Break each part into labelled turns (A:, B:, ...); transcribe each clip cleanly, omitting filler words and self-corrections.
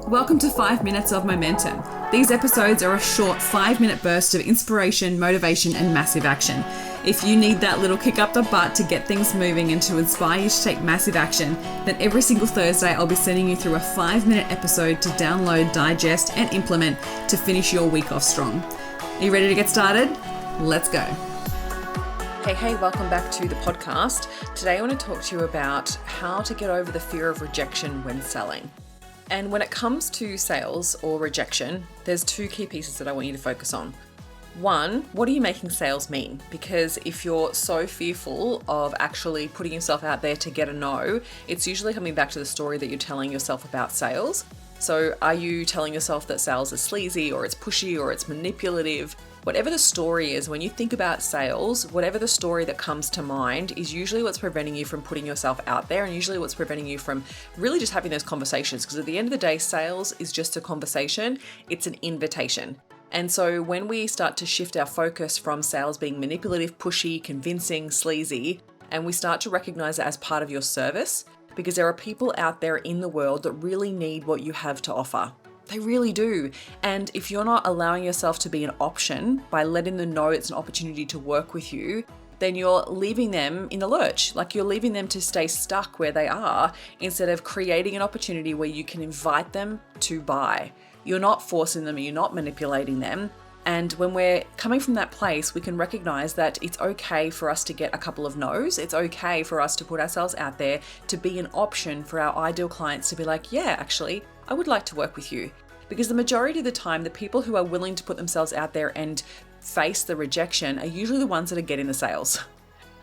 A: Welcome to 5 Minutes of Momentum. These episodes are a short 5-minute burst of inspiration, motivation, and massive action. If you need that little kick up the butt to get things moving and to inspire you to take massive action, then every single Thursday I'll be sending you through a 5-minute episode to download, digest, and implement to finish your week off strong. Are you ready to get started? Let's go. Hey, welcome back to the podcast. Today I want to talk to you about how to get over the fear of rejection when selling. And when it comes to sales or rejection, there's two key pieces that I want you to focus on. One, what are you making sales mean? Because if you're so fearful of actually putting yourself out there to get a no, it's usually coming back to the story that you're telling yourself about sales. So are you telling yourself that sales is sleazy or it's pushy or it's manipulative? Whatever the story is, when you think about sales, whatever the story that comes to mind is usually what's preventing you from putting yourself out there and usually what's preventing you from really just having those conversations. Because at the end of the day, sales is just a conversation. It's an invitation. And so when we start to shift our focus from sales being manipulative, pushy, convincing, sleazy, and we start to recognize it as part of your service, because there are people out there in the world that really need what you have to offer. They really do. And if you're not allowing yourself to be an option by letting them know it's an opportunity to work with you, then you're leaving them in the lurch. Like you're leaving them to stay stuck where they are instead of creating an opportunity where you can invite them to buy. You're not forcing them, you're not manipulating them. And when we're coming from that place, we can recognize that it's okay for us to get a couple of no's. It's okay for us to put ourselves out there to be an option for our ideal clients to be like, yeah, actually, I would like to work with you. Because the majority of the time, the people who are willing to put themselves out there and face the rejection are usually the ones that are getting the sales.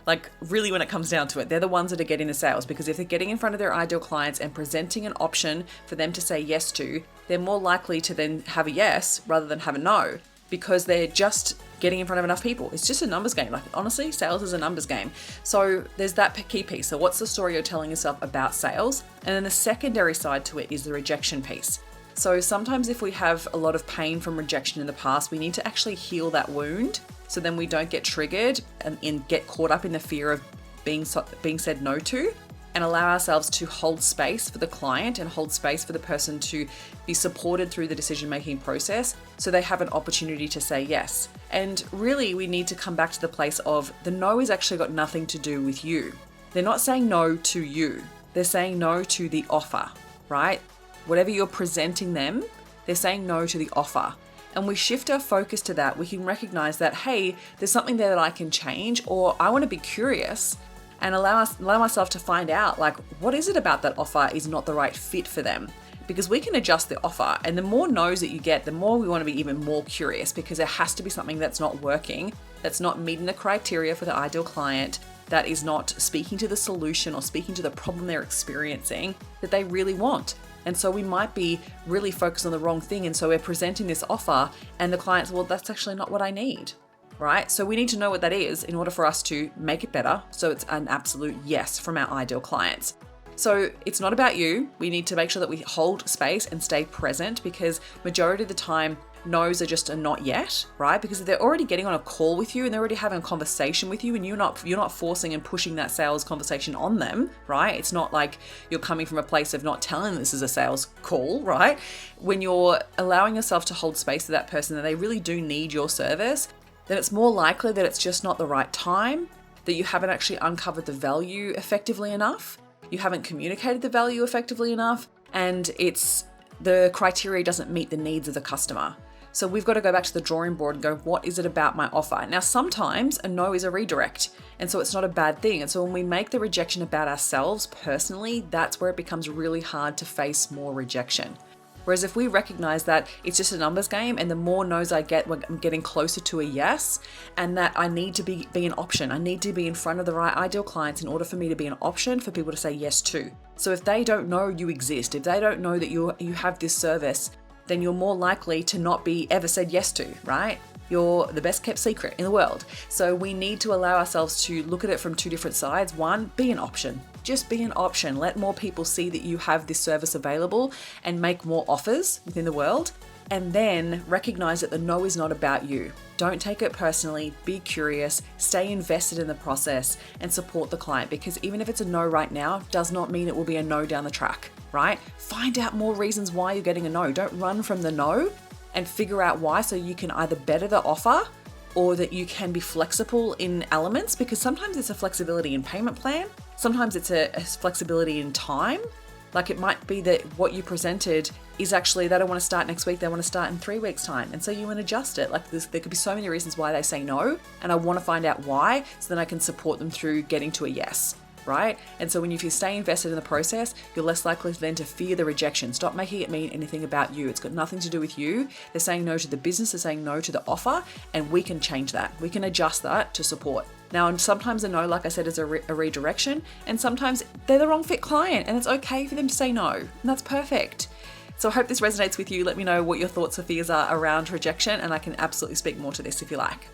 A: Like really when it comes down to it, they're the ones that are getting the sales, because if they're getting in front of their ideal clients and presenting an option for them to say yes to, they're more likely to then have a yes rather than have a no, because they're just getting in front of enough people. It's just a numbers game. Like honestly, sales is a numbers game. So there's that key piece. So what's the story you're telling yourself about sales? And then the secondary side to it is the rejection piece. So sometimes if we have a lot of pain from rejection in the past, we need to actually heal that wound so then we don't get triggered and get caught up in the fear of being said no to, and allow ourselves to hold space for the client and hold space for the person to be supported through the decision-making process so they have an opportunity to say yes. And really, we need to come back to the place of the no has actually got nothing to do with you. They're not saying no to you. They're saying no to the offer, right? Whatever you're presenting them, they're saying no to the offer. And we shift our focus to that. We can recognize that, hey, there's something there that I can change, or I want to be curious and allow myself to find out, like, what is it about that offer is not the right fit for them? Because we can adjust the offer, and the more no's that you get, the more we want to be even more curious, because there has to be something that's not working, that's not meeting the criteria for the ideal client, that is not speaking to the solution or speaking to the problem they're experiencing that they really want. And so we might be really focused on the wrong thing. And so we're presenting this offer and the client's, well, that's actually not what I need, right? So we need to know what that is in order for us to make it better. So it's an absolute yes from our ideal clients. So it's not about you. We need to make sure that we hold space and stay present, because majority of the time, no's are just a not yet, right? Because if they're already getting on a call with you and they're already having a conversation with you and you're not forcing and pushing that sales conversation on them, right? It's not like you're coming from a place of not telling them this is a sales call, right? When you're allowing yourself to hold space to that person and they really do need your service, then it's more likely that it's just not the right time, that you haven't actually uncovered the value effectively enough, you haven't communicated the value effectively enough, and the criteria doesn't meet the needs of the customer. So we've got to go back to the drawing board and go, what is it about my offer? Now, sometimes a no is a redirect, and so it's not a bad thing. And so when we make the rejection about ourselves personally, that's where it becomes really hard to face more rejection. Whereas if we recognize that it's just a numbers game, and the more no's I get, I'm getting closer to a yes, and that I need to be an option. I need to be in front of the right ideal clients in order for me to be an option for people to say yes to. So if they don't know you exist, if they don't know that you have this service, then you're more likely to not be ever said yes to, right? You're the best kept secret in the world. So we need to allow ourselves to look at it from two different sides. One, be an option. Just be an option. Let more people see that you have this service available and make more offers within the world. And then recognize that the no is not about you. Don't take it personally, be curious, stay invested in the process and support the client, because even if it's a no right now, does not mean it will be a no down the track. right? Find out more reasons why you're getting a no. Don't run from the no, and figure out why, so you can either better the offer or that you can be flexible in elements, because sometimes it's a flexibility in payment plan. Sometimes it's a flexibility in time. Like it might be that what you presented is actually they don't want to start next week, they want to start in 3 weeks' time. And so you want to adjust it. Like there could be so many reasons why they say no, and I want to find out why, so then I can support them through getting to a yes, right? And so if you stay invested in the process, you're less likely then to fear the rejection. Stop making it mean anything about you. It's got nothing to do with you. They're saying no to the business, they're saying no to the offer, and we can change that. We can adjust that to support. Now, and sometimes a no, like I said, is a redirection, and sometimes they're the wrong fit client, and it's okay for them to say no, and that's perfect. So I hope this resonates with you. Let me know what your thoughts or fears are around rejection, and I can absolutely speak more to this if you like.